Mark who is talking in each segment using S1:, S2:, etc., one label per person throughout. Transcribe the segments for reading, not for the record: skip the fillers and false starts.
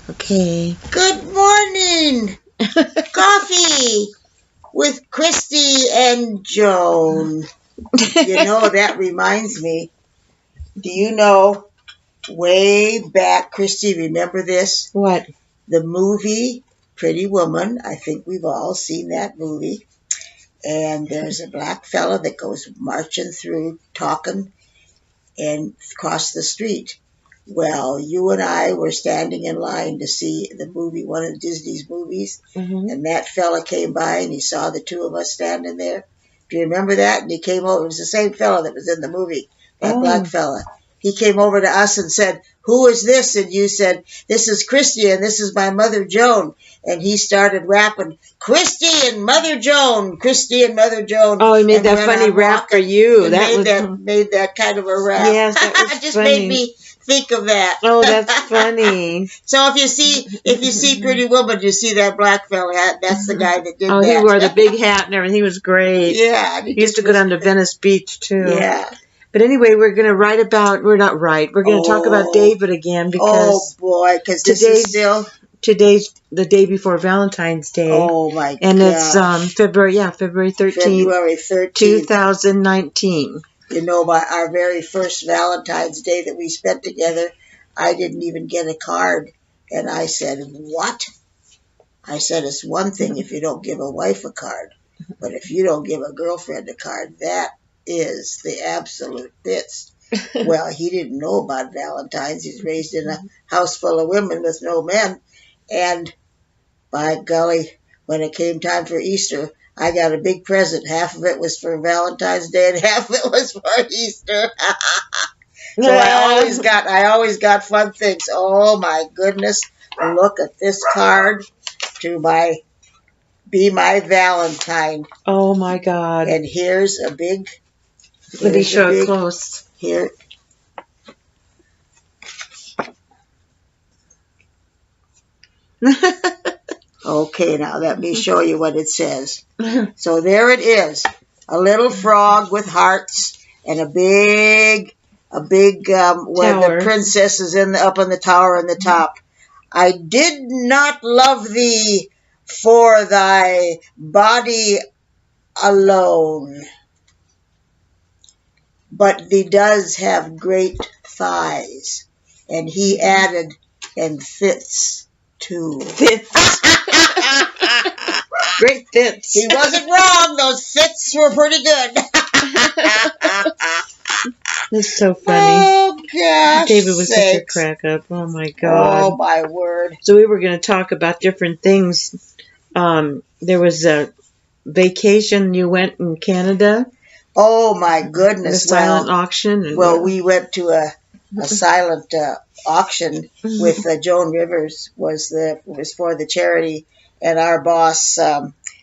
S1: Okay.
S2: Good morning. Coffee with Christy and Joan. You know, that reminds me. Do you know, way back, Christy, remember this?
S1: What?
S2: The movie Pretty Woman. I think we've all seen that movie. And there's a black fella that goes marching through, talking, and across the street. Well, you and I were standing in line to see the movie, one of Disney's movies, and that fella came by and he saw the two of us standing there. Do you remember that? And he came over. It was the same fella that was in the movie, that black fella. He came over to us and said, "Who is this?" And you said, "This is Christy and this is my mother Joan." And he started rapping, "Christy and Mother Joan, Christy and Mother Joan."
S1: Oh, he made that funny rap for you.
S2: That made that kind of a rap.
S1: Yes, that was
S2: It just
S1: funny.
S2: made me think of that.
S1: Oh, that's funny.
S2: So if you see Pretty Woman, you see that black fella. That's the guy that did that.
S1: Oh, he wore the big hat and everything. He was great.
S2: Yeah.
S1: He used to go down to Venice Beach, too.
S2: Yeah.
S1: But anyway, we're going to we're going to talk about David again because...
S2: Oh, boy, because this is still...
S1: Today's the day before Valentine's Day.
S2: Oh, my God.
S1: And it's February 13th.
S2: February 13th.
S1: 2019.
S2: You know, our very first Valentine's Day that we spent together, I didn't even get a card. And I said, "What?" I said, "It's one thing if you don't give a wife a card. But if you don't give a girlfriend a card, that is the absolute bits." Well, he didn't know about Valentine's. He's raised in a house full of women with no men. And by golly, when it came time for Easter, I got a big present. Half of it was for Valentine's Day and half of it was for Easter. So I always got fun things. Oh my goodness. Look at this card to be my Valentine.
S1: Oh my God.
S2: And here's a big...
S1: Let me show it close.
S2: Here. Okay, now let me show you what it says. So there it is. A little frog with hearts and a big where the princess is up on the tower in the top. "I did not love thee for thy body alone, but thee does have great thighs." And he added, "and fits too."
S1: Fits. Great fits.
S2: He wasn't wrong. Those fits were pretty good.
S1: That's so funny.
S2: Oh, gosh.
S1: David was such a crack up. Oh, my God.
S2: Oh, my word.
S1: So we were going to talk about different things. There was a vacation you went in Canada.
S2: Oh, my goodness.
S1: A silent auction.
S2: We went to a silent auction with Joan Rivers. Was for the charity, and our boss.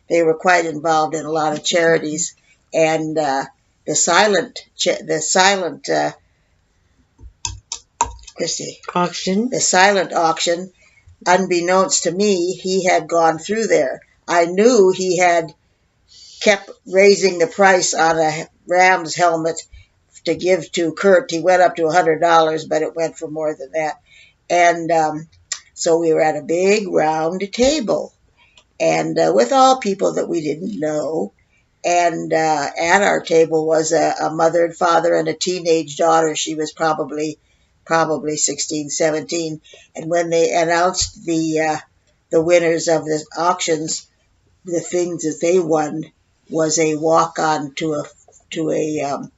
S2: They were quite involved in a lot of charities, and the silent Christy
S1: auction.
S2: The silent auction. Unbeknownst to me, he had gone through there. I knew he had kept raising the price on a Rams helmet to give to Kurt. He went up to $100, but it went for more than that. And so we were at a big round table, and with all people that we didn't know. And at our table was a mother and father and a teenage daughter. She was probably 16, 17. And when they announced the winners of the auctions, the things that they won was a walk-on to a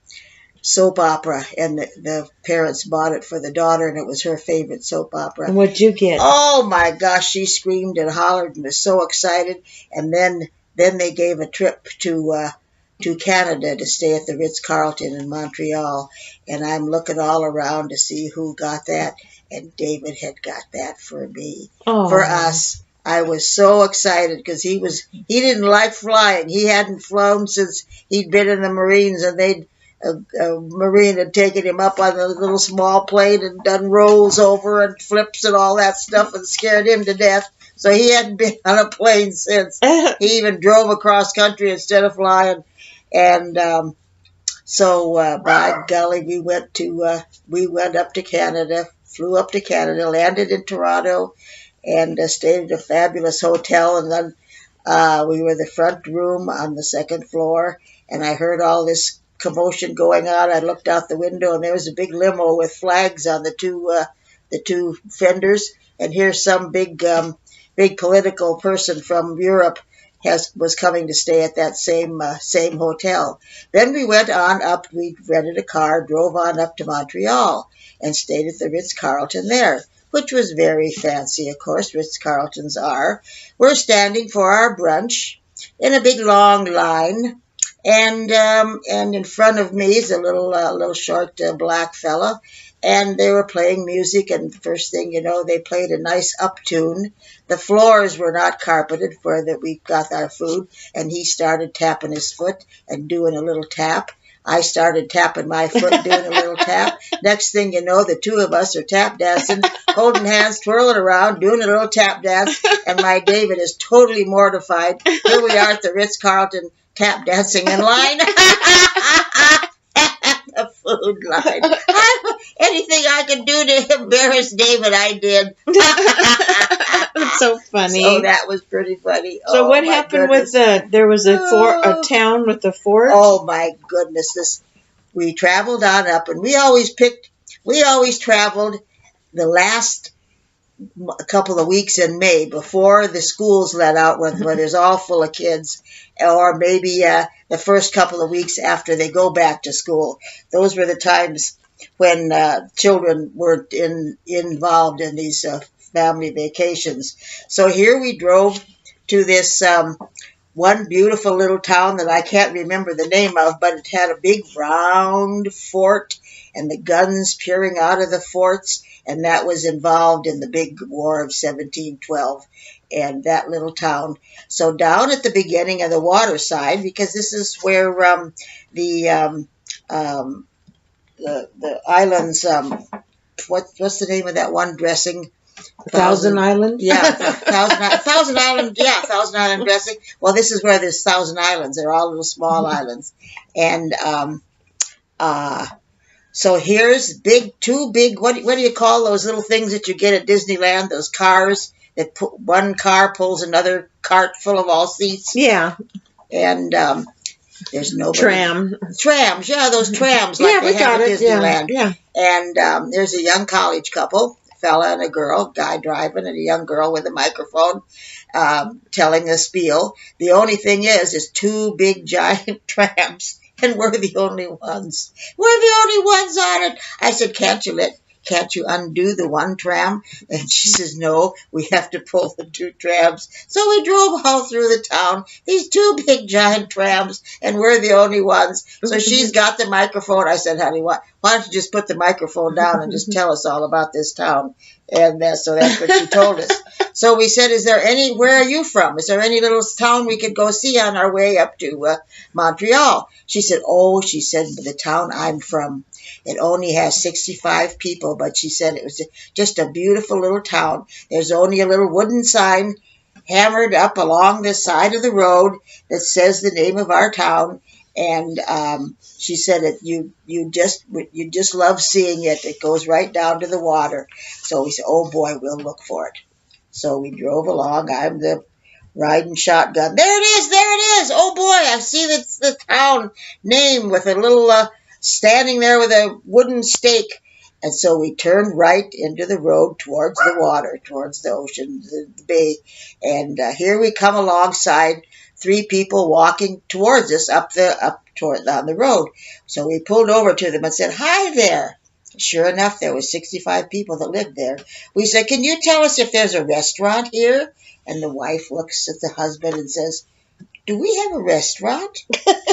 S2: soap opera, and the parents bought it for the daughter, and it was her favorite soap opera.
S1: And what'd you get?
S2: Oh my gosh, she screamed and hollered and was so excited. And then they gave a trip to Canada to stay at the Ritz-Carlton in Montreal, and I'm looking all around to see who got that, and David had got that for me.
S1: Oh.
S2: For us. I was so excited because he didn't like flying. He hadn't flown since he'd been in the Marines, and a Marine had taken him up on a little small plane and done rolls over and flips and all that stuff and scared him to death. So he hadn't been on a plane since. He even drove across country instead of flying. And so by golly, we went up to Canada, flew up to Canada, landed in Toronto, and stayed at a fabulous hotel. And then we were the front room on the second floor, and I heard all this commotion going on. I looked out the window, and there was a big limo with flags on the two fenders. And here's some big political person from Europe was coming to stay at that same hotel. Then we went on up. We rented a car, drove on up to Montreal, and stayed at the Ritz-Carlton there, which was very fancy, of course. Ritz-Carltons are. We're standing for our brunch in a big long line, and in front of me is a little short black fella, and they were playing music, and the first thing you know, they played a nice up tune. The floors were not carpeted where that we got our food, and he started tapping his foot and doing a little tap. I started tapping my foot, doing a little tap. Next thing you know, the two of us are tap dancing, holding hands, twirling around, doing a little tap dance, and my David is totally mortified. Here we are at the Ritz-Carlton tap dancing in line. The food line. Anything I could do to embarrass David, I did.
S1: That's so funny.
S2: So that was pretty funny.
S1: So what happened
S2: goodness.
S1: with there was a town with a fort?
S2: Oh my goodness. We traveled on up, and we always traveled the last couple of weeks in May before the schools let out, when there's all full of kids, or maybe the first couple of weeks after they go back to school. Those were the times when children were involved in these family vacations. So here we drove to this one beautiful little town that I can't remember the name of, but it had a big round fort and the guns peering out of the forts, and that was involved in the big war of 1712 and that little town. So down at the beginning of the water side, because this is where the islands, what's the name of that one dressing?
S1: Thousand Island?
S2: Yeah, Thousand Island. Yeah, Thousand Island dressing. Well, this is where there's Thousand Islands. They're all little small islands, and so here's two big. What do you call those little things that you get at Disneyland? Those cars that one car pulls another cart full of all seats.
S1: Yeah,
S2: and there's no
S1: trams.
S2: Yeah, those trams like they have at Disneyland.
S1: Yeah.
S2: And there's a young college couple. Fella and a girl, guy driving, and a young girl with a microphone telling a spiel. The only thing is two big giant trams, and we're the only ones. We're the only ones on it. I said, can't you undo the one tram? And she says, no, we have to pull the two trams. So we drove all through the town, these two big giant trams, and we're the only ones. So she's got the microphone. I said, honey, why don't you just put the microphone down and just tell us all about this town? And so that's what she told us. So we said, where are you from? Is there any little town we could go see on our way up to Montreal? She said, the town I'm from, it only has 65 people, but she said it was just a beautiful little town. There's only a little wooden sign hammered up along the side of the road that says the name of our town. And she said you just love seeing it. It goes right down to the water. So we said, oh boy, we'll look for it. So we drove along. I'm the riding shotgun. There it is. Oh boy, I see the town name with a little standing there with a wooden stake. And so we turned right into the road towards the water, towards the ocean, the bay. And here we come alongside 3 people walking towards us on the road. So we pulled over to them and said, hi there. Sure enough, there was 65 people that lived there. We said, can you tell us if there's a restaurant here? And the wife looks at the husband and says, do we have a restaurant?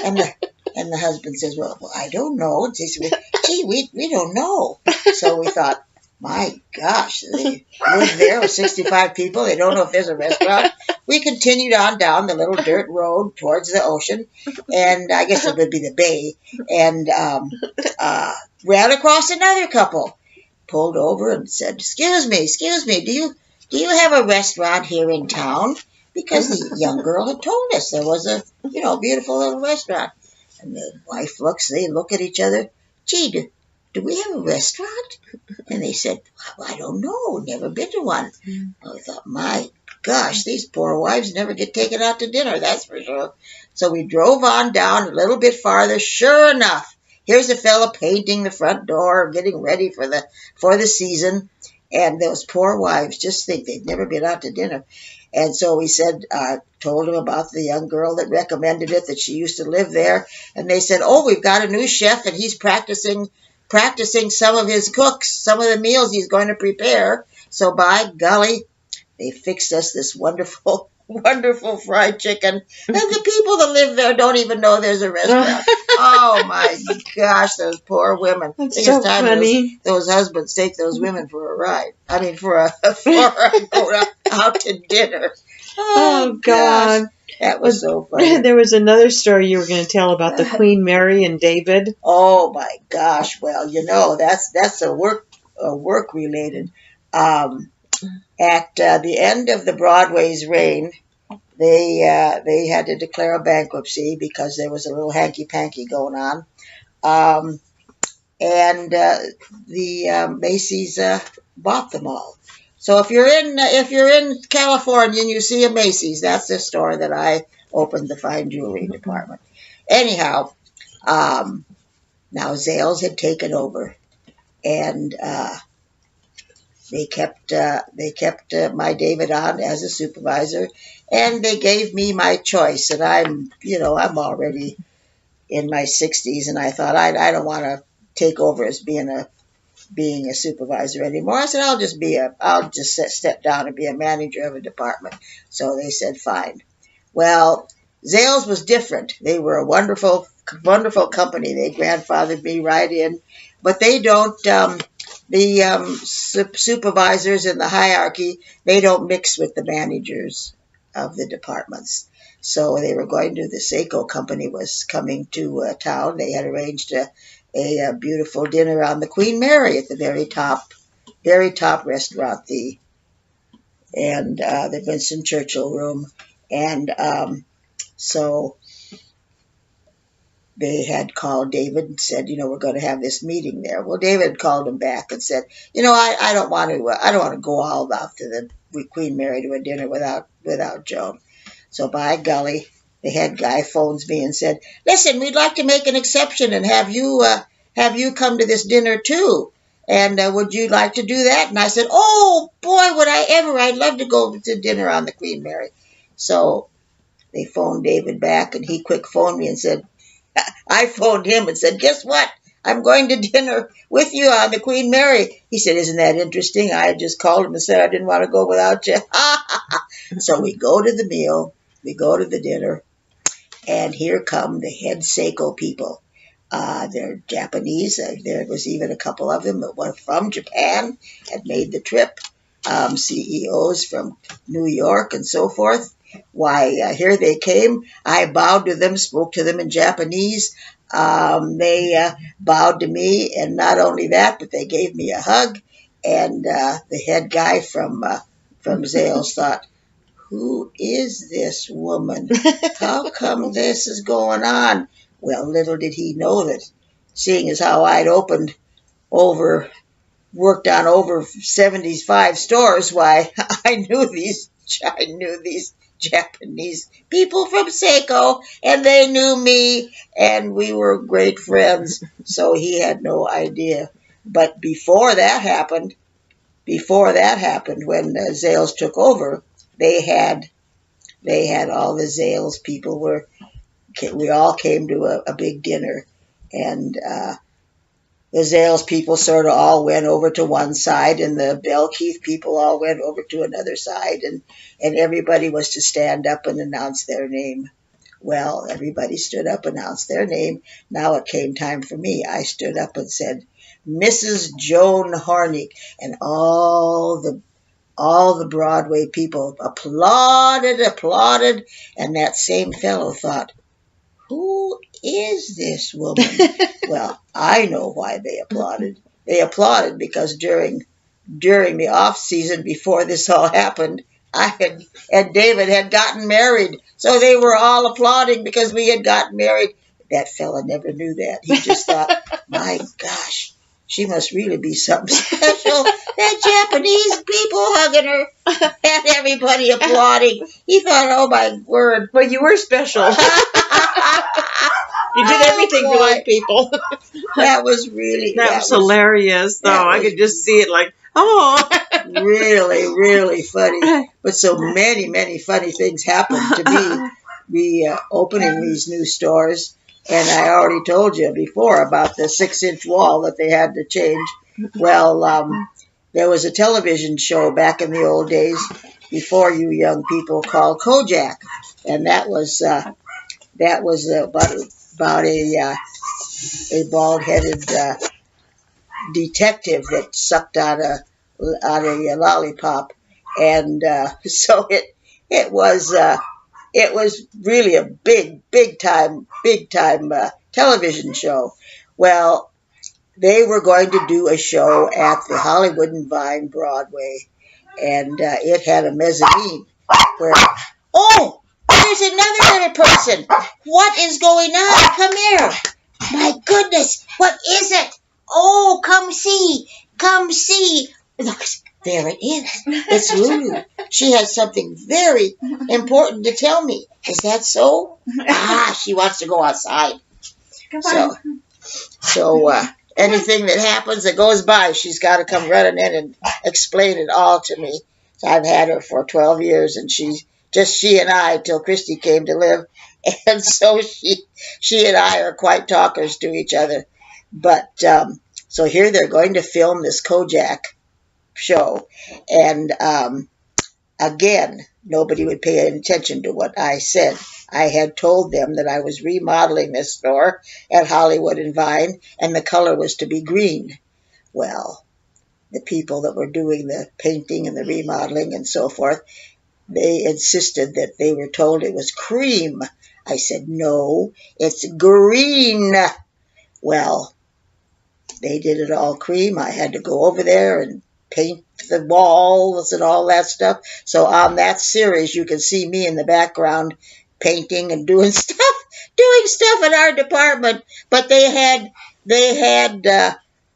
S2: And the husband says, well, I don't know. And she said, gee, we don't know. So we thought, my gosh, they live there with 65 people. They don't know if there's a restaurant. We continued on down the little dirt road towards the ocean, and I guess it would be the bay, and ran across another couple. Pulled over and said, excuse me, do you have a restaurant here in town? Because the young girl had told us there was a beautiful little restaurant. And the wife they look at each other. Gee, do we have a restaurant? And they said, well, I don't know, never been to one. I thought, my gosh, these poor wives never get taken out to dinner, that's for sure. So we drove on down a little bit farther. Sure enough, here's a fella painting the front door, getting ready for the season. And those poor wives just think they've never been out to dinner. And so we said, told him about the young girl that recommended it, that she used to live there. And they said, oh, we've got a new chef, and he's practicing some of his cooks, some of the meals he's going to prepare. So by golly, they fixed us this wonderful, wonderful fried chicken. And the people that live there don't even know there's a restaurant. Oh, my gosh, those poor women.
S1: That's so funny.
S2: Those husbands take those women for a ride. I mean, for out to dinner.
S1: Oh, God.
S2: Gosh. That was so funny.
S1: There was another story you were going to tell about the Queen Mary and David.
S2: Oh, my gosh. Well, that's a work related. At the end of the Broadway's reign, they had to declare a bankruptcy because there was a little hanky-panky going on. And the Macy's bought them all. So if you're in California and you see a Macy's, that's the store that I opened the fine jewelry department. Anyhow, now Zales had taken over, and they kept my David on as a supervisor, and they gave me my choice. And I'm already in my 60s, and I thought I don't want to take over as being a supervisor anymore. I said I'll just step down and be a manager of a department. So they said fine. Well, Zales was different. They were a wonderful, wonderful company. They grandfathered me right in, but they don't. The supervisors in the hierarchy, they don't mix with the managers of the departments. So they were going to, the Seiko company was coming to town. They had arranged a beautiful dinner on the Queen Mary at the very top restaurant, the Vincent Churchill room. And so they had called David and said, we're going to have this meeting there. Well, David called him back and said, I don't want to go all out to the Queen Mary to a dinner without Joan. So by golly, the head guy phones me and said, listen, we'd like to make an exception and have you come to this dinner too. And would you like to do that? And I said, oh boy, would I ever! I'd love to go to dinner on the Queen Mary. So they phoned David back, and he quick phoned me and said, I phoned him and said, guess what? I'm going to dinner with you on the Queen Mary. He said, isn't that interesting? I had just called him and said I didn't want to go without you. So we go to the meal, we go to the dinner, and here come the head Seiko people. They're Japanese. There was even a couple of them that were from Japan, had made the trip. CEOs from New York and so forth. Why, here they came. I bowed to them, spoke to them in Japanese. They bowed to me, and not only that, but they gave me a hug. And the head guy from Zales thought, who is this woman? How come this is going on? Well, little did he know that, seeing as how I'd worked on over 75 stores, why, I knew these Japanese people from Seiko, and they knew me, and we were great friends. So he had no idea. But before that happened, when Zales took over, they had all the Zales people we all came to a big dinner, and the Zales people sort of all went over to one side, and the Belkeith people all went over to another side, and everybody was to stand up and announce their name. Well, everybody stood up, announced their name. Now it came time for me. I stood up and said, Mrs. Joan Hornick, and all the Broadway people applauded, and that same fellow thought, who is this woman? Well, I know why they applauded. They applauded because during the off season before this all happened, I and David had gotten married. So they were all applauding because we had gotten married. That fella never knew that. He just thought, my gosh, she must really be something special. That Japanese people hugging her and everybody applauding. He thought, oh my word.
S1: Well, you were special. You did everything for those people.
S2: That was really...
S1: That was hilarious, though. I could just see it like, oh.
S2: Really, really funny. But so many, many funny things happened to me. We opening these new stores. And I already told you before about the 6-inch wall that they had to change. Well, there was a television show back in the old days before you young people called Kojak. And that was about a bald-headed detective that sucked on a lollipop, and so it was really a big time television show. Well, they were going to do a show at the Hollywood and Vine Broadway, and it had a mezzanine where, oh, there's another little person. What is going on? Come here. My goodness, what is it? Oh, come see. Come see. Look, there it is. It's Lulu. She has something very important to tell me. Is that so? She wants to go outside. So anything that happens that goes by, she's got to come running in and explain it all to me. So I've had her for 12 years, and she and I till Christy came to live. And so she and I are quite talkers to each other. But so here they're going to film this Kojak show, and again, nobody would pay any attention to what I said. I had told them that I was remodeling this store at Hollywood and Vine, and the color was to be green. Well, the people that were doing the painting and the remodeling and so forth, they insisted that they were told it was cream. I said, no, it's green. Well, they did it all cream. I had to go over there and paint the walls and all that stuff. So on that series, you can see me in the background painting and doing stuff in our department. But they had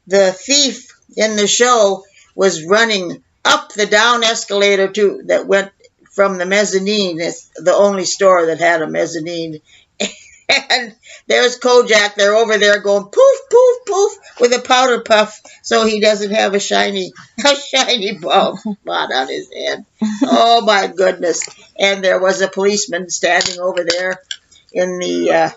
S2: the thief in the show was running up the down escalator that went from the mezzanine. It's the only store that had a mezzanine. And there's Kojak. They're over there going poof, poof, poof with a powder puff, so he doesn't have a shiny bald spot on his head. Oh my goodness! And there was a policeman standing over there in the,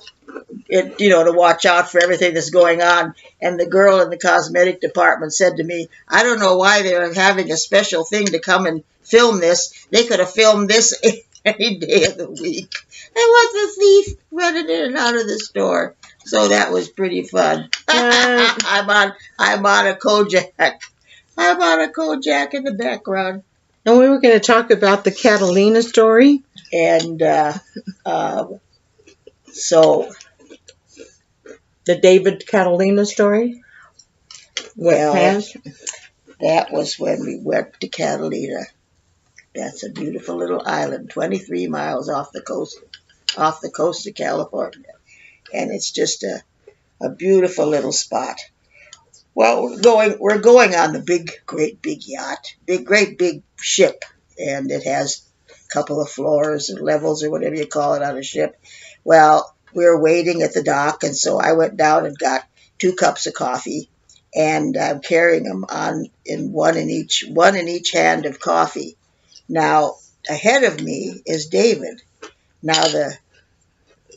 S2: to watch out for everything that's going on. And the girl in the cosmetic department said to me, "I don't know why they're having a special thing to come and film this. They could have filmed this any day of the week." There was a thief running in and out of the store. So that was pretty fun. I'm on a Kojak. I'm on a Kojak in the background.
S1: And we were going to talk about the Catalina story.
S2: And so
S1: the David Catalina story?
S2: Well, that was when we went to Catalina. That's a beautiful little island, 23 miles off the coast of California. And it's just a beautiful little spot. Well, we're going on the great big yacht, great big ship, and it has a couple of floors and levels or whatever you call it on a ship. Well, we were waiting at the dock, and so I went down and got 2 cups of coffee, and I'm carrying them one in each hand of coffee. Now, ahead of me is David. Now,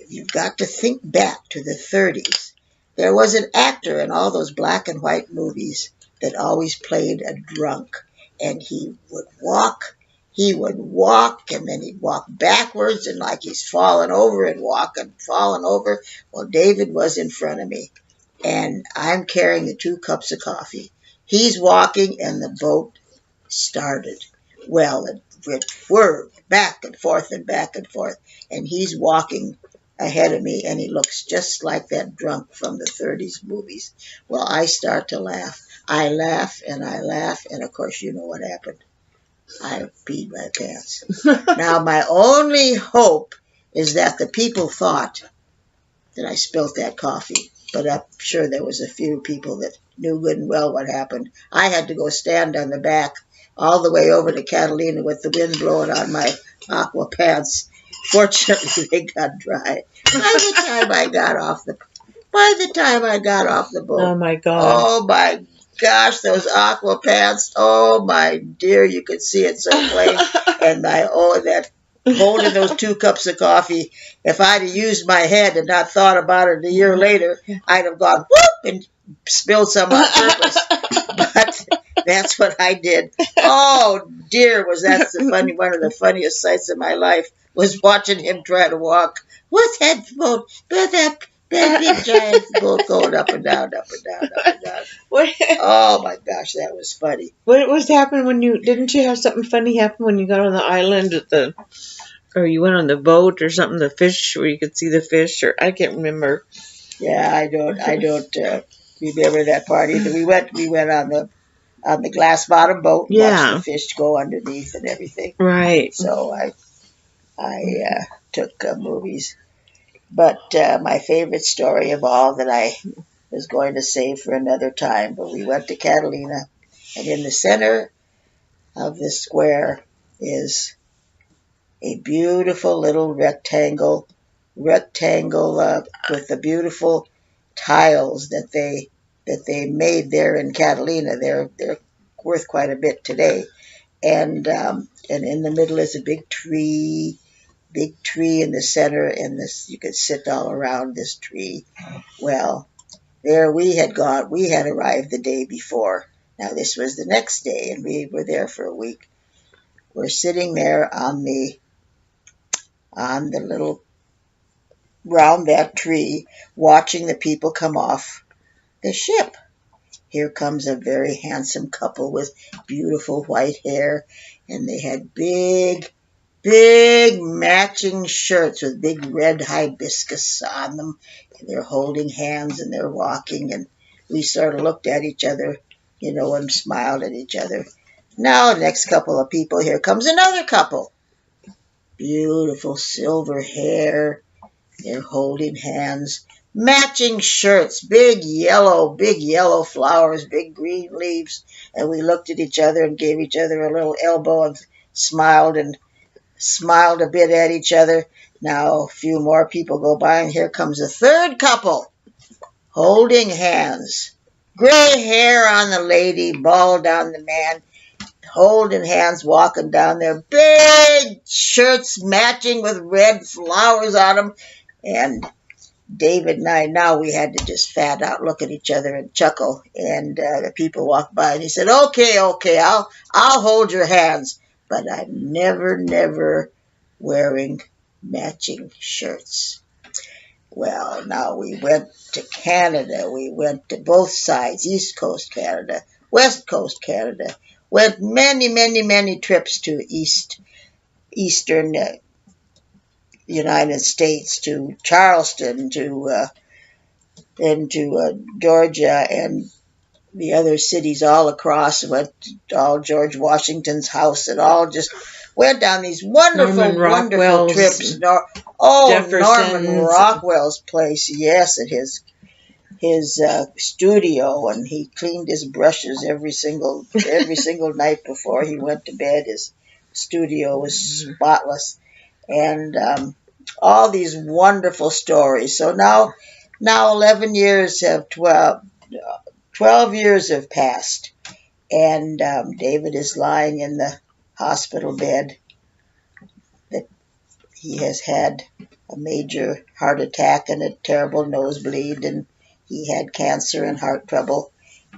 S2: you've got to think back to the 30s. There was an actor in all those black and white movies that always played a drunk. And he would walk, and then he'd walk backwards, and like he's falling over and walking, falling over. Well, David was in front of me, and I'm carrying the 2 cups of coffee. He's walking, and the boat started. Well, it whirred back and forth, and he's walking ahead of me, and he looks just like that drunk from the 30s movies. Well, I start to laugh. I laugh, and of course, you know what happened. I peed my pants. Now, my only hope is that the people thought that I spilt that coffee. but I'm sure there was a few people that knew good and well what happened. I had to go stand on the back all the way over to Catalina with the wind blowing on my aqua pants. Fortunately, they got dry by the time I got off the boat.
S1: Oh my God.
S2: Oh my gosh, those aqua pants. Oh my dear, you could see it so plain. And that holding those 2 cups of coffee, if I'd have used my head and not thought about it a year later, I'd have gone whoop and spilled some on purpose. But that's what I did. Oh dear, was that one of the funniest sights of my life, was watching him try to walk with that boat, with that big giant boat going up and down, up and down, up and down. Oh my gosh, that was funny.
S1: What was happening when didn't you have something funny happen when you got on the island or you went on the boat or something, the fish, where you could see the fish, or I can't remember.
S2: Yeah, I don't remember that part either. We went on the glass bottom boat, watched the fish go underneath and everything.
S1: Right.
S2: So I took movies. But my favorite story of all that I was going to save for another time, but we went to Catalina, and in the center of the square is a beautiful little rectangle with the beautiful tiles that they made there in Catalina. They're worth quite a bit today, and in the middle is a big tree in the center, and you could sit all around this tree. Well, there we had arrived the day before. Now this was the next day, and we were there for a week. We're sitting there on the little, round that tree, watching the people come off the ship. Here comes a very handsome couple with beautiful white hair, and they had big matching shirts with big red hibiscus on them, and they're holding hands and they're walking, and we sort of looked at each other, and smiled at each other. Now, the next couple of people, here comes another couple. Beautiful silver hair, they're holding hands, matching shirts, big yellow flowers, big green leaves, and we looked at each other and gave each other a little elbow and smiled a bit at each other. Now a few more people go by, and here comes a third couple, holding hands. Gray hair on the lady, bald on the man, holding hands, walking down there. Big shirts matching with red flowers on them. And David and I, now we had to just fat out, look at each other and chuckle. And the people walked by, and he said, okay, I'll hold your hands. But I'm never wearing matching shirts. Well, now we went to Canada. We went to both sides, East Coast Canada, West Coast Canada. Went many trips to eastern United States, to Charleston, into Georgia, and the other cities all across. Went to all George Washington's house, and all just went down these wonderful trips. Norman Rockwell's place, yes, at his studio, and he cleaned his brushes every single night before he went to bed. His studio was spotless, and all these wonderful stories. So now 12 years have passed, and David is lying in the hospital bed. That he has had a major heart attack and a terrible nosebleed, and he had cancer and heart trouble,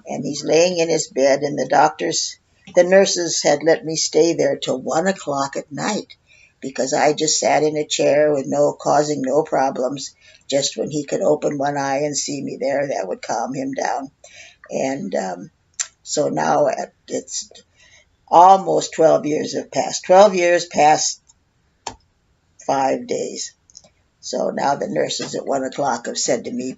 S2: and he's laying in his bed, and the nurses had let me stay there till 1 o'clock at night, because I just sat in a chair with causing no problems. Just when he could open one eye and see me there, that would calm him down. And so now it's almost 12 years have passed. 12 years past 5 days. So now the nurses at 1 o'clock have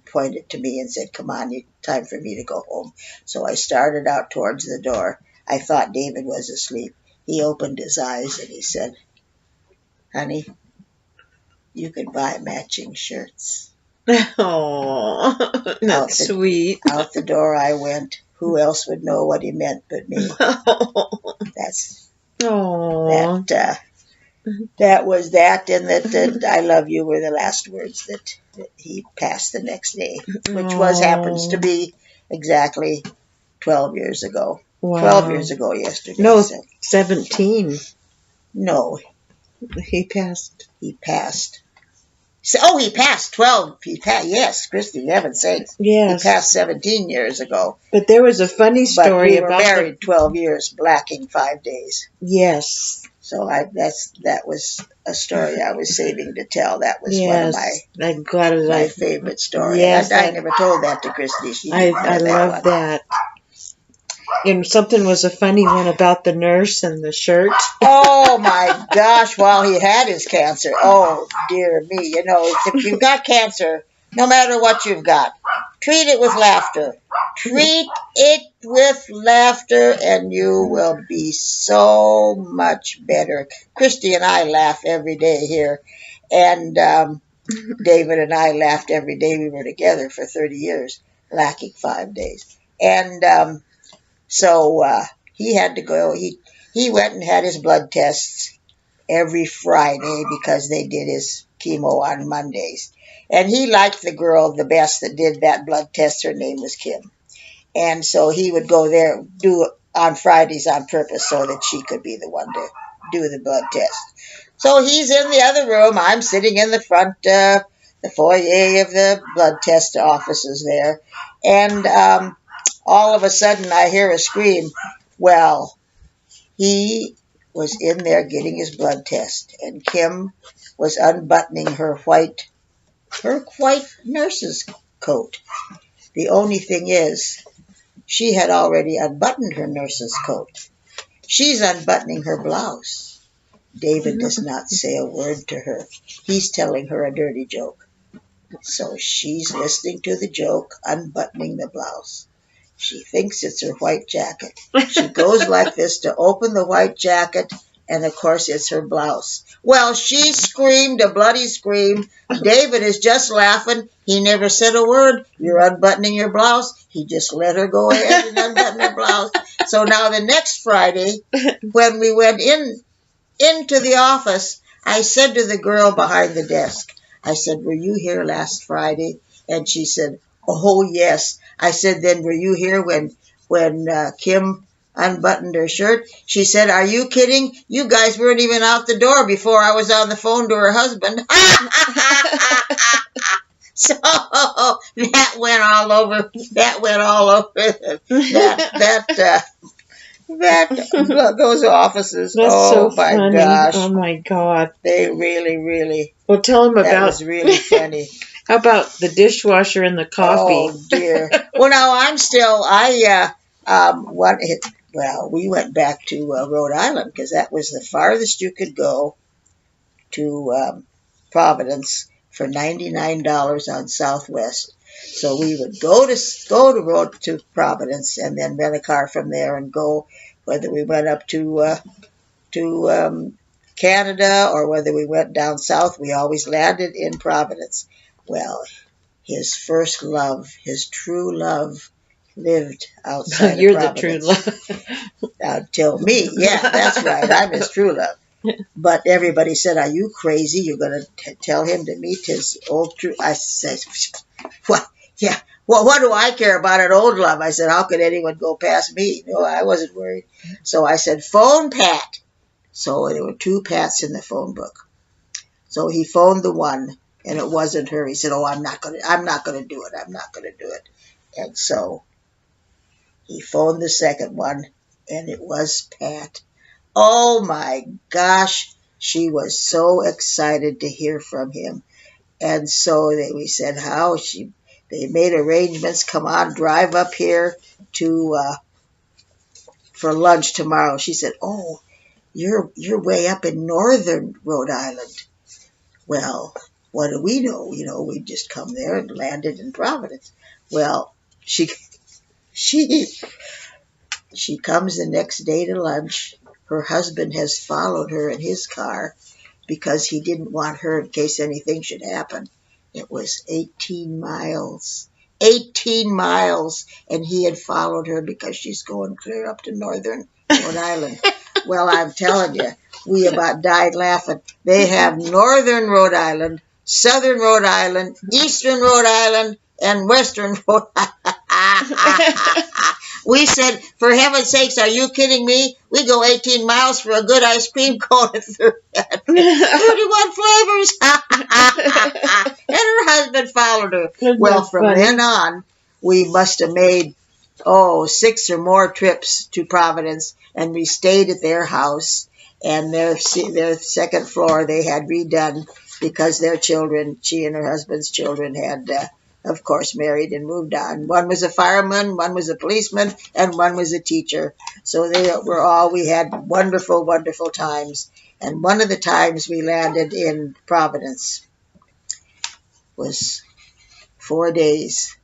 S2: pointed to me and said, come on, time for me to go home. So I started out towards the door. I thought David was asleep. He opened his eyes and he said, honey, you could buy matching shirts.
S1: Oh, that's sweet.
S2: Out the door I went. Who else would know what he meant but me? That's
S1: Oh.
S2: that was that, and that I love you were the last words that he passed the next day, which happens to be exactly 12 years ago.
S1: Wow.
S2: 12 years ago yesterday.
S1: No, so. 17.
S2: No.
S1: He passed.
S2: He passed. So, he passed 12. Yes, Christy, heaven's sakes.
S1: Yes.
S2: He passed 17 years ago.
S1: But there was a funny story
S2: about. We were married 12 years, blacking 5 days.
S1: Yes.
S2: So that was a story I was saving to tell. That was one of my favorite stories.
S1: Yes,
S2: I never told that to Christy.
S1: I love that. And something was a funny one about the nurse and the shirt.
S2: Oh my gosh, while he had his cancer. Oh dear me. You know, if you've got cancer, no matter what you've got, treat it with laughter. Treat it with laughter and you will be so much better. Christy and I laugh every day here. And David and I laughed every day we were together for 30 years, lacking 5 days. And so he had to go. He went and had his blood tests every Friday because they did his chemo on Mondays. And he liked the girl the best that did that blood test. Her name was Kim. And so he would go there, do it on Fridays on purpose so that she could be the one to do the blood test. So he's in the other room. I'm sitting in the front, the foyer of the blood test offices there. And all of a sudden I hear a scream. Well, he was in there getting his blood test, and Kim was unbuttoning her white nurse's coat. The only thing is, she had already unbuttoned her nurse's coat. She's unbuttoning her blouse. David does not say a word to her. He's telling her a dirty joke. So she's listening to the joke, unbuttoning the blouse. She thinks it's her white jacket. She goes like this to open the white jacket, and of course it's her blouse. Well, she screamed a bloody scream. David is just laughing. He never said a word. You're unbuttoning your blouse. He just let her go ahead and unbutton her blouse. So now the next Friday, when we went into the office, I said to the girl behind the desk, I said, were you here last Friday? And she said, oh, yes. I said, then were you here when Kim unbuttoned her shirt? She said, are you kidding? You guys weren't even out the door before I was on the phone to her husband. So that went all over. That went all over. Those offices.
S1: That's
S2: oh
S1: so
S2: my
S1: funny.
S2: Gosh!
S1: Oh my God!
S2: They really.
S1: Well, tell them about.
S2: That was really funny.
S1: How about the dishwasher and the coffee?
S2: Oh dear. Well, now I'm still. We went back to Rhode Island because that was the farthest you could go to Providence for $99 on Southwest. So we would go to Providence and then rent a car from there and go, whether we went up to Canada or whether we went down south. We always landed in Providence. Well, his first love, his true love, lived outside
S1: You're
S2: of
S1: Providence.
S2: The true love. Until me. Yeah, that's right. I'm his true love. But everybody said, are you crazy? You're going to tell him to meet his old true... I said, what? Yeah. Well, what do I care about an old love? I said, how could anyone go past me? No, I wasn't worried. So I said, phone Pat. So there were 2 Pats in the phone book. So he phoned the one, and it wasn't her. He said, oh, I'm not going to do it. I'm not going to do it. And so he phoned the second one, and it was Pat. Oh my gosh, she was so excited to hear from him. And so we said they made arrangements, come on, drive up here for lunch tomorrow. She said, oh, you're way up in northern Rhode Island. Well, what do we know? We just come there and landed in Providence. Well, she comes the next day to lunch. Her husband has followed her in his car because he didn't want her in case anything should happen. It was 18 miles. 18 miles. And he had followed her because she's going clear up to northern Rhode Island. Well, I'm telling you, we about died laughing. They have northern Rhode Island, southern Rhode Island, eastern Rhode Island, and western Rhode Island. We said, for heaven's sakes, are you kidding me? We go 18 miles for a good ice cream cone at 31 flavors. And her husband followed her. Well, from then on, we must have made, 6 or more trips to Providence, and we stayed at their house, and their second floor they had redone because their children, she and her husband's children, had of course, married and moved on. One was a fireman, one was a policeman, and one was a teacher. So we had wonderful, wonderful times. And one of the times we landed in Providence was 4 days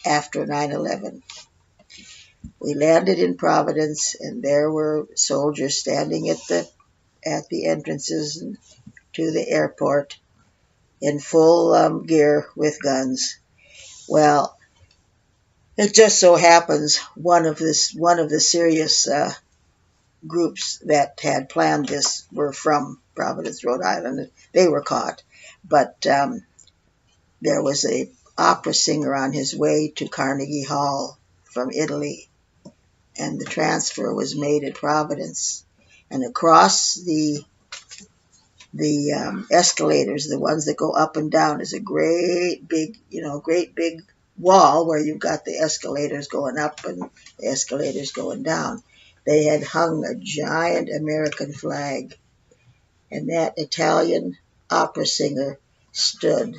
S2: after 9/11. We landed in Providence, and there were soldiers standing at the entrances to the airport in full gear with guns. Well, it just so happens one of the serious groups that had planned this were from Providence, Rhode Island. They were caught, but there was a opera singer on his way to Carnegie Hall from Italy, and the transfer was made at Providence, and across the escalators, the ones that go up and down, is a great big wall where you've got the escalators going up and the escalators going down. They had hung a giant American flag, and that Italian opera singer stood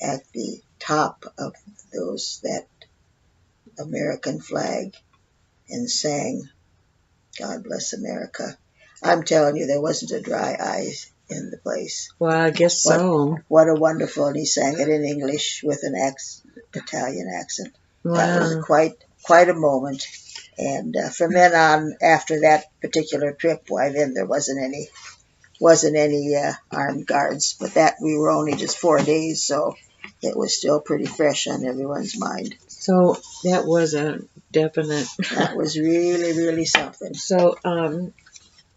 S2: at the top of that American flag and sang "God Bless America." I'm telling you, there wasn't a dry eye in the place.
S1: Well, I guess so.
S2: What a wonderful, and he sang it in English with an Italian accent.
S1: Wow.
S2: That was quite a moment. And from then on, after that particular trip, why then there wasn't any armed guards. But that we were only just 4 days, so it was still pretty fresh on everyone's mind.
S1: So that was a definite.
S2: That was really, really something.
S1: So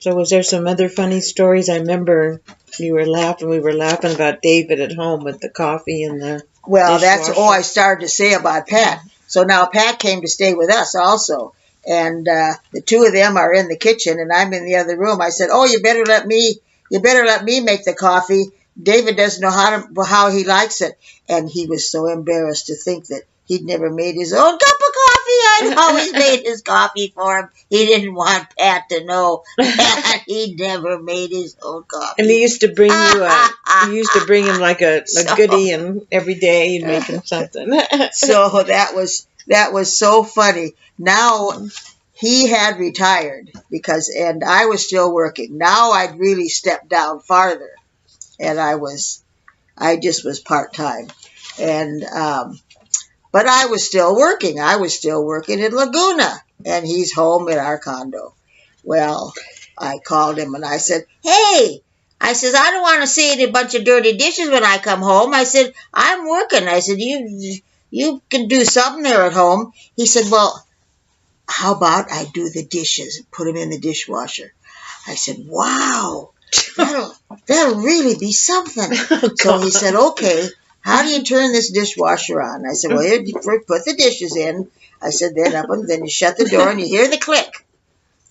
S1: was there some other funny stories? I remember we were laughing about David at home with the coffee and the
S2: Well,
S1: dishwasher.
S2: that's all I started to say about Pat. So now Pat came to stay with us also. And the two of them are in the kitchen, and I'm in the other room. I said, "Oh, you better let me make the coffee. David doesn't know how he likes it." And he was so embarrassed to think that he'd never made his own cup of coffee. I'd always made his coffee for him. He didn't want Pat to know that he never made his own coffee.
S1: And he used to bring him like a goodie, and every day he'd make him something.
S2: So that was so funny. Now he had retired and I was still working. Now I'd really stepped down farther, and I just was part-time. And but I was still working. I was still working in Laguna, and he's home in our condo. Well, I called him and I said, "Hey," I says, "I don't want to see a bunch of dirty dishes when I come home." I said, "I'm working." I said, You can do something there at home." He said, "Well, how about I do the dishes and put them in the dishwasher?" I said, "Wow, that'll really be something." So he said, "Okay, how do you turn this dishwasher on?" I said, "Well, you put the dishes in." I said, then you shut the door and you hear the click."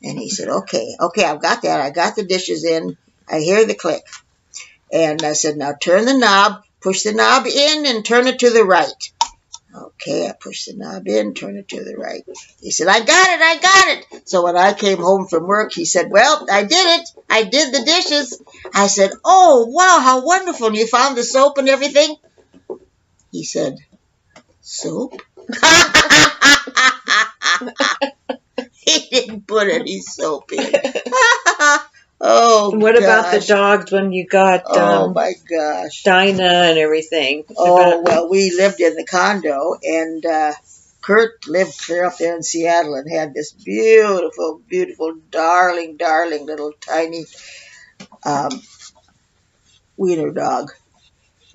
S2: And he said, okay, I've got that. I got the dishes in. I hear the click. And I said, "Now turn the knob, push the knob in and turn it to the right." Okay, I pushed the knob in, turn it to the right. He said, I got it. So when I came home from work, he said, "Well, I did it. I did the dishes." I said, "Oh, wow, how wonderful. And you found the soap and everything?" He said, "Soap?" He didn't put any soap in. Oh,
S1: what about the dogs when you got
S2: oh my gosh,
S1: Dinah and everything?
S2: Oh, well, we lived in the condo, and Kurt lived clear up there in Seattle and had this beautiful, beautiful, darling little tiny wiener dog.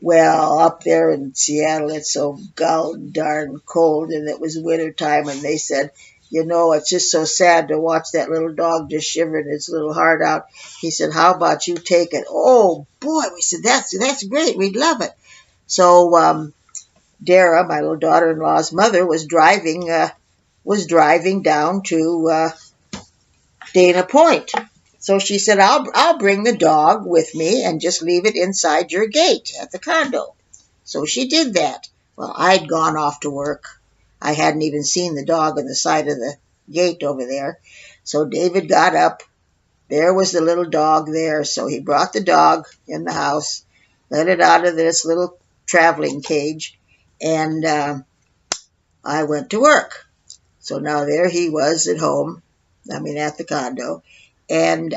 S2: Well, up there in Seattle, it's so darn cold, and it was winter time, and they said, it's just so sad to watch that little dog just shivering its little heart out. He said, how about you take it? Oh, boy, we said, that's great. We'd love it. So Dara, my little daughter-in-law's mother, was driving down to Dana Point. So she said, I'll bring the dog with me and just leave it inside your gate at the condo. So she did that. Well, I'd gone off to work. I hadn't even seen the dog on the side of the gate over there. So David got up. There was the little dog there. So he brought the dog in the house, let it out of this little traveling cage, and I went to work. So now there he was at home, at the condo, and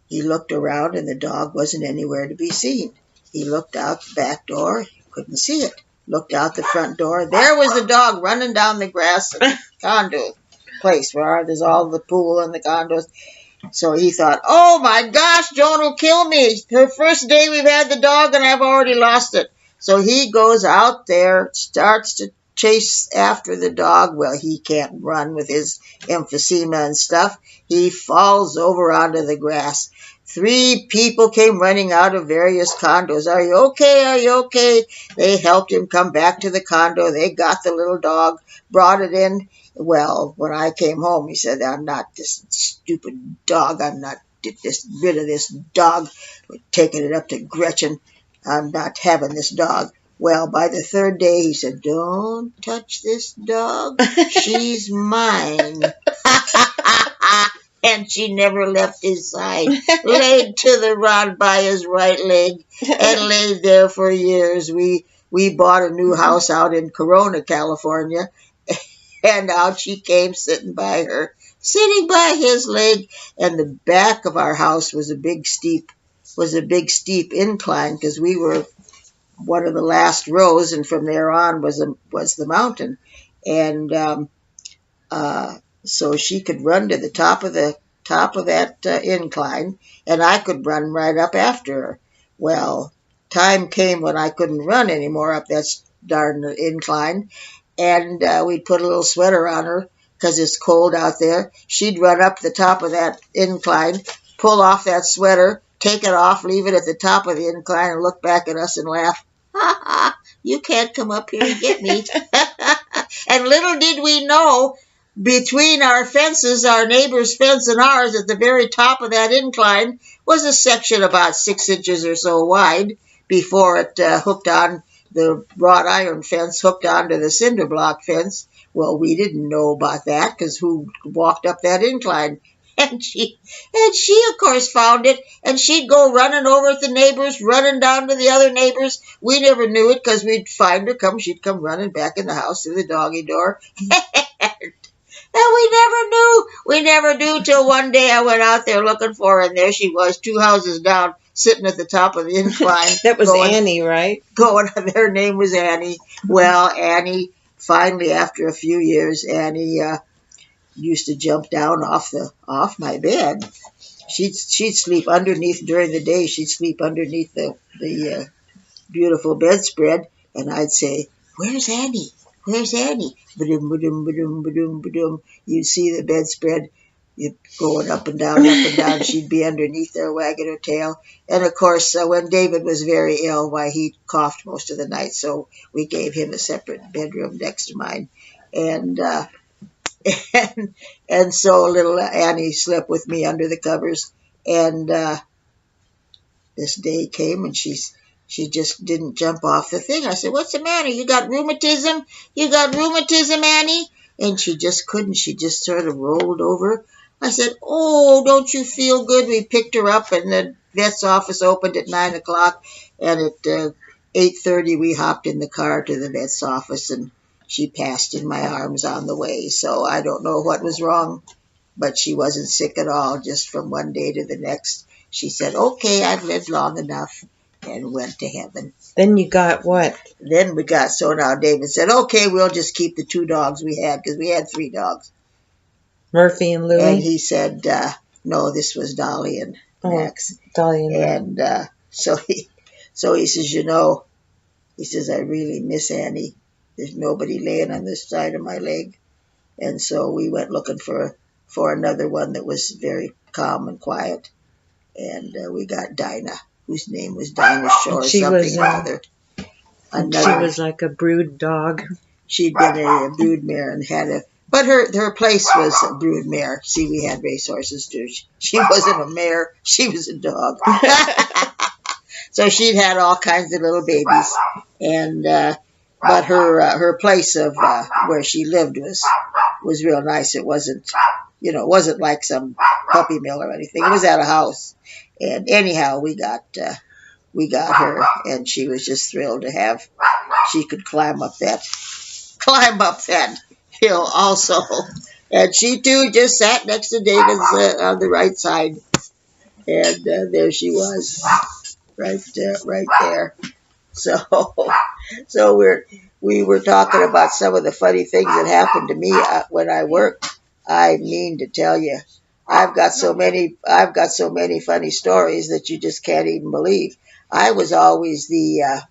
S2: he looked around and the dog wasn't anywhere to be seen. He looked out the back door, couldn't see it. Looked out the front door, there was the dog running down the grass of the condo place where there's all the pool and the condos. So he thought, oh my gosh, Joan will kill me. The first day we've had the dog and I've already lost it. So he goes out there, starts to chase after the dog. Well, he can't run with his emphysema and stuff. He falls over onto the grass. 3 people came running out of various condos. Are you okay? Are you okay? They helped him come back to the condo. They got the little dog, brought it in. Well, when I came home, he said, I'm not this stupid dog. I'm not rid of this dog. We're taking it up to Gretchen. I'm not having this dog. Well, by the 3rd day, he said, don't touch this dog. She's mine. And she never left his side. Laid to the rod by his right leg and laid there for years. We bought a new house out in Corona, California, and out she came sitting by his leg. And the back of our house was a big steep incline, because we were one of the last rows, and from there on was the mountain. And so she could run to the top of that incline, and I could run right up after her. Well, time came when I couldn't run anymore up that darn incline, and we'd put a little sweater on her because it's cold out there. She'd run up the top of that incline, pull off that sweater, take it off, leave it at the top of the incline, and look back at us and laugh. Ha ha, you can't come up here and get me. And little did we know, between our fences, our neighbor's fence and ours, at the very top of that incline, was a section about 6 inches or so wide before it hooked on the wrought iron fence, hooked onto the cinder block fence. Well, we didn't know about that, because who walked up that incline? And she, of course, found it, and she'd go running over at the neighbors, running down to the other neighbors. We never knew it, because we'd find her she'd come running back in the house through the doggy door. And we never knew till one day I went out there looking for her, and there she was, 2 houses down, sitting at the top of the incline.
S1: That was Annie, right?
S2: Her name was Annie. Well, Annie, finally, after a few years, Annie used to jump down off my bed. She'd sleep underneath during the day. She'd sleep underneath the beautiful bedspread, and I'd say, "Where's Annie? Where's Annie?" Ba-dum, ba-dum, ba-dum, ba-dum, ba-dum. You'd see the bedspread going up and down, up and down. She'd be underneath there wagging her tail. And, of course, when David was very ill, why, he coughed most of the night, so we gave him a separate bedroom next to mine. And and so little Annie slept with me under the covers. And this day came, and she just didn't jump off the thing. I said, "What's the matter? You got rheumatism? You got rheumatism, Annie?" And she just couldn't. She just sort of rolled over. I said, "Oh, don't you feel good?" We picked her up, and the vet's office opened at 9 o'clock. And at 8:30, we hopped in the car to the vet's office, and she passed in my arms on the way. So I don't know what was wrong, but she wasn't sick at all. Just from one day to the next, she said, "Okay, I've lived long enough," and went to heaven.
S1: Then you got what?
S2: So now David said, "Okay, we'll just keep the 2 dogs we had," because we had 3 dogs.
S1: Murphy and Louie?
S2: And he said, no, this was Dolly and Max.
S1: Dolly and
S2: so So he says, he says, I really miss Annie. There's nobody laying on this side of my leg. And so we went looking for another one that was very calm and quiet. And we got Dinah, whose name was Dinah Shore,
S1: She
S2: something
S1: was,
S2: or other.
S1: she was like a brood dog.
S2: She'd been a broodmare and but her place was a broodmare. See, we had racehorses too. She wasn't a mare, she was a dog. So she'd had all kinds of little babies, and but her place of where she lived was real nice. It wasn't, it wasn't like some puppy mill or anything. It was at a house, and anyhow, we got her, and she was just thrilled to have. She could climb up that hill also, and she too just sat next to David's on the right side, and there she was. Right there. So we were talking about some of the funny things that happened to me when I worked. I mean to tell you, I've got so many funny stories that you just can't even believe. I was always the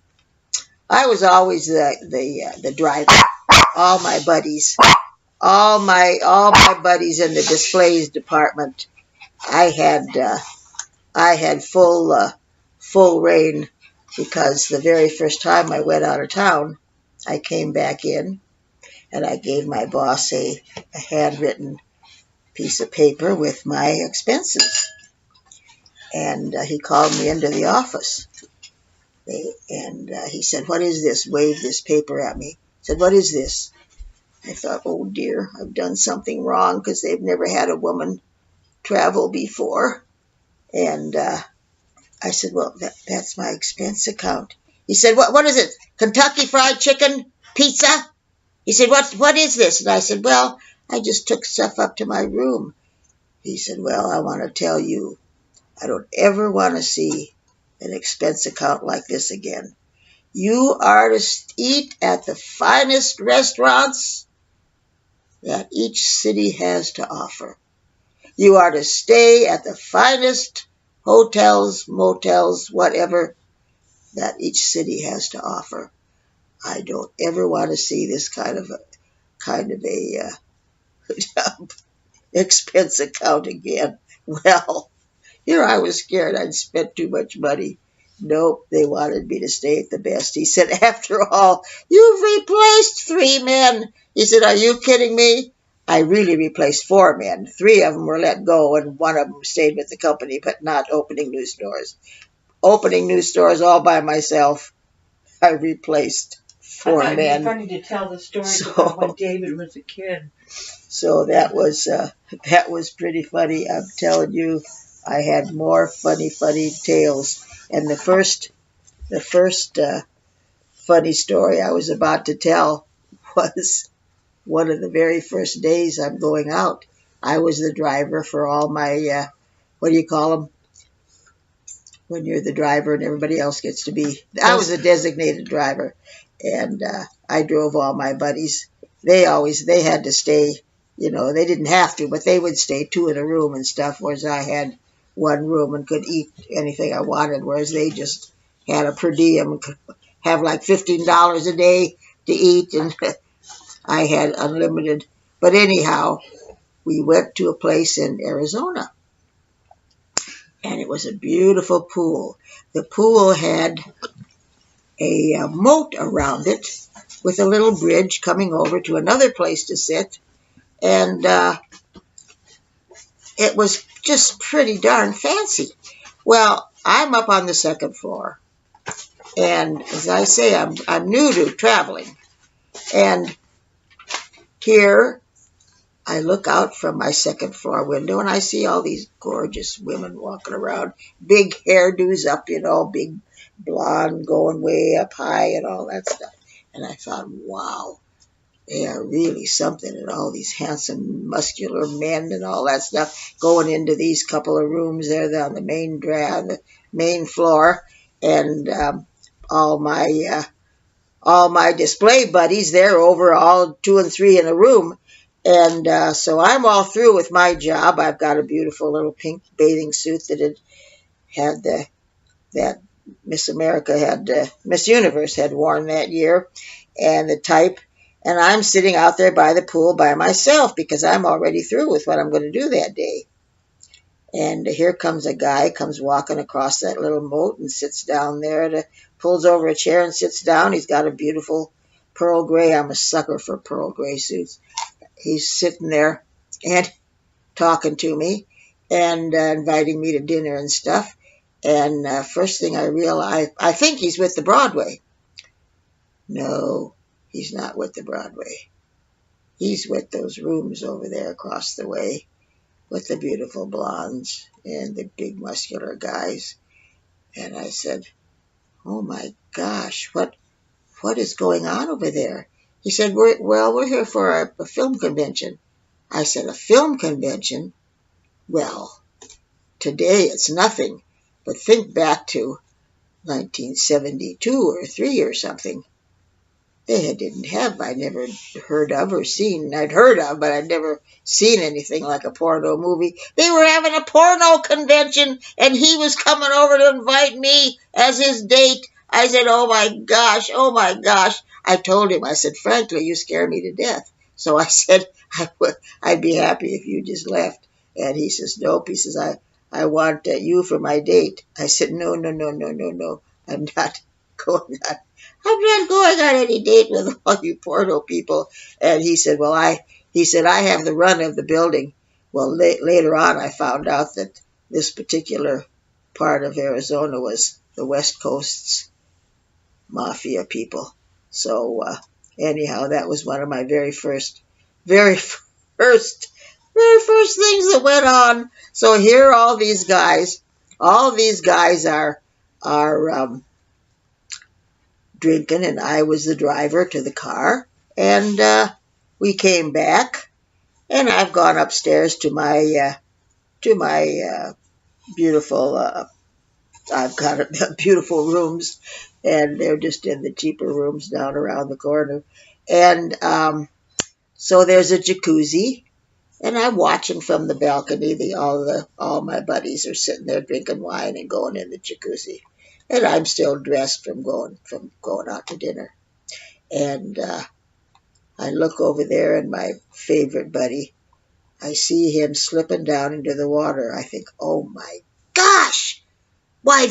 S2: driver. All my buddies in the displays department, I had full reign, because the very first time I went out of town, I came back in and I gave my boss a handwritten piece of paper with my expenses. And he called me into the office. And he said, "What is this?" Waved this paper at me. Said, "What is this?" I thought, oh dear, I've done something wrong, because they've never had a woman travel before. And I said, "Well, that's my expense account." He said, What is it? Kentucky Fried Chicken? Pizza?" He said, What is this?" And I said, "Well, I just took stuff up to my room." He said, "Well, I want to tell you, I don't ever want to see an expense account like this again. You are to eat at the finest restaurants that each city has to offer. You are to stay at the finest hotels, motels, whatever, that each city has to offer. I don't ever want to see this kind of a expense account again." Well, here I was scared I'd spent too much money. Nope, they wanted me to stay at the best. He said, "After all, you've replaced 3 men." He said, "Are you kidding me?" I really replaced 4 men. 3 of them were let go, and 1 of them stayed with the company, but not opening new stores. Opening new stores all by myself, I replaced 4 men.
S1: It'd be funny to tell the story about when David was a kid.
S2: So that was pretty funny. I'm telling you, I had more funny tales. And the first funny story I was about to tell was one of the very first days I'm going out. I was the driver for all my, what do you call them? When you're the driver and everybody else gets to be. I was a designated driver, and I drove all my buddies. They had to stay, they didn't have to, but they would stay 2 in a room and stuff, whereas I had 1 room and could eat anything I wanted, whereas they just had a per diem and could have like $15 a day to eat, and I had unlimited. But anyhow, we went to a place in Arizona, and it was a beautiful pool. The pool had a moat around it with a little bridge coming over to another place to sit, and it was just pretty darn fancy. Well, I'm up on the 2nd floor, and as I say, I'm new to traveling, and here I look out from my 2nd floor window, and I see all these gorgeous women walking around, big hairdos up, big blonde going way up high and all that stuff. And I thought, wow, they are really something, and all these handsome, muscular men and all that stuff going into these couple of rooms there on the main floor, and all my display buddies, they're over all 2 and 3 in a room. And so I'm all through with my job. I've got a beautiful little pink bathing suit that had that Miss America had, Miss Universe had worn that year, and the type. And I'm sitting out there by the pool by myself because I'm already through with what I'm going to do that day. And here comes a guy, comes walking across that little moat and sits down there, pulls over a chair and sits down. He's got a beautiful pearl gray. I'm a sucker for pearl gray suits. He's sitting there and talking to me and inviting me to dinner and stuff. And first thing I realize, I think he's with the Broadway. No, he's not with the Broadway. He's with those rooms over there across the way with the beautiful blondes and the big muscular guys. And I said, oh my gosh, what is going on over there? He said, we're here for a film convention. I said, a film convention? Well, today it's nothing, but think back to 1972 or 3 or something. They didn't have, I never heard of or seen. I'd heard of, but I'd never seen anything like a porno movie. They were having a porno convention, and he was coming over to invite me as his date. I said, oh my gosh, oh my gosh. I told him, I said, frankly, you scare me to death. So I said, I'd be happy if you just left. And he says, nope. He says, I want you for my date. I said, no. I'm not going on. I'm not going on any date with all you porno people. And he said, I have the run of the building. Well, later on, I found out that this particular part of Arizona was the West Coast's mafia people. So anyhow, that was one of my very first things that went on. So here, all these guys are drinking, and I was the driver to the car, and we came back, and I've gone upstairs to my beautiful. I've got beautiful rooms, and they're just in the cheaper rooms down around the corner, and so there's a jacuzzi, and I'm watching from the balcony. All my buddies are sitting there drinking wine and going in the jacuzzi. And I'm still dressed from going out to dinner. And I look over there, and my favorite buddy, I see him slipping down into the water. I think, oh my gosh, why,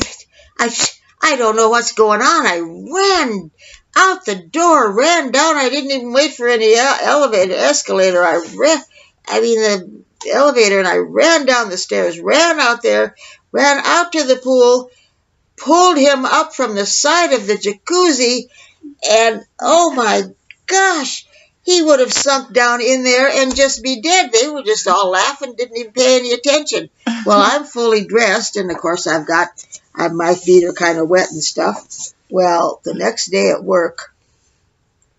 S2: I don't know what's going on. I ran out the door, ran down. I didn't even wait for any escalator. The elevator, and I ran down the stairs, ran out there, ran out to the pool, pulled him up from the side of the jacuzzi, and oh my gosh, he would have sunk down in there and just be dead. They were just all laughing, didn't even pay any attention. Well, I'm fully dressed, and of course my feet are kind of wet and stuff. Well, the next day at work,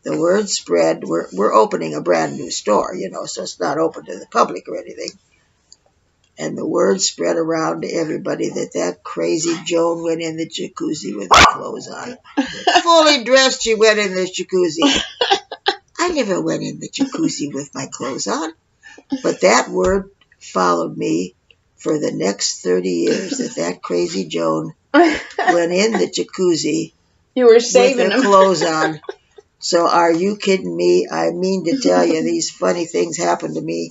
S2: the word spread, we're opening a brand new store, so it's not open to the public or anything. And the word spread around to everybody that crazy Joan went in the jacuzzi with her clothes on. Fully dressed, she went in the jacuzzi. I never went in the jacuzzi with my clothes on. But that word followed me for the next 30 years, that crazy Joan went in the jacuzzi with her clothes on. So are you kidding me? I mean to tell you, these funny things happen to me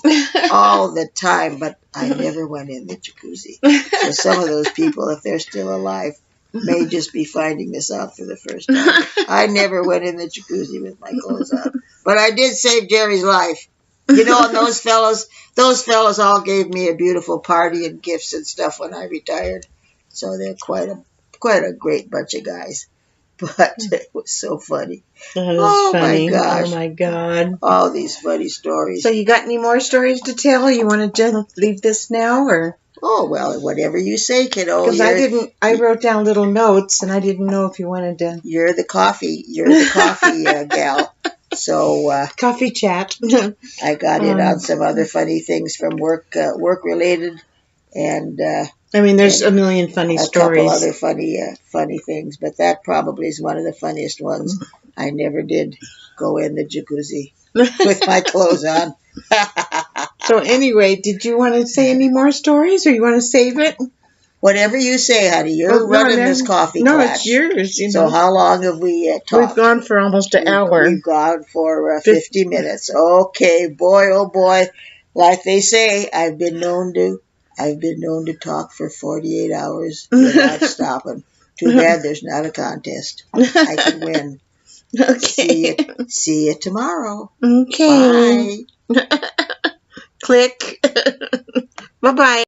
S2: all the time, but I never went in the jacuzzi. So some of those people, if they're still alive, may just be finding this out for the first time. I never went in the jacuzzi with my clothes on. But I did save Jerry's life. And those fellas all gave me a beautiful party and gifts and stuff when I retired. So they're quite a great bunch of guys. But it was so funny.
S1: Oh
S2: funny. My gosh.
S1: Oh my God.
S2: All these funny stories.
S1: So you got any more stories to tell? You want to leave this now, or?
S2: Oh, well, whatever you say, kiddo.
S1: Because I wrote down little notes, and I didn't know if you wanted to.
S2: You're the coffee gal. So
S1: coffee chat.
S2: I got in on some other funny things from work related, and
S1: there's a million funny stories.
S2: A couple other funny things, but that probably is one of the funniest ones. I never did go in the jacuzzi with my clothes on.
S1: So anyway, did you want to say any more stories, or you want to save it?
S2: Whatever you say, honey. You're running this coffee
S1: no,
S2: class.
S1: it's yours. You
S2: So
S1: know.
S2: how long have we
S1: We've
S2: talked?
S1: gone for almost an hour.
S2: We've gone for 50 minutes. Okay, boy, oh boy. Like they say, I've been known to talk for 48 hours without stopping. Too bad there's not a contest. I could win.
S1: Okay.
S2: See you tomorrow.
S1: Okay.
S2: Bye.
S1: Click. Bye-bye.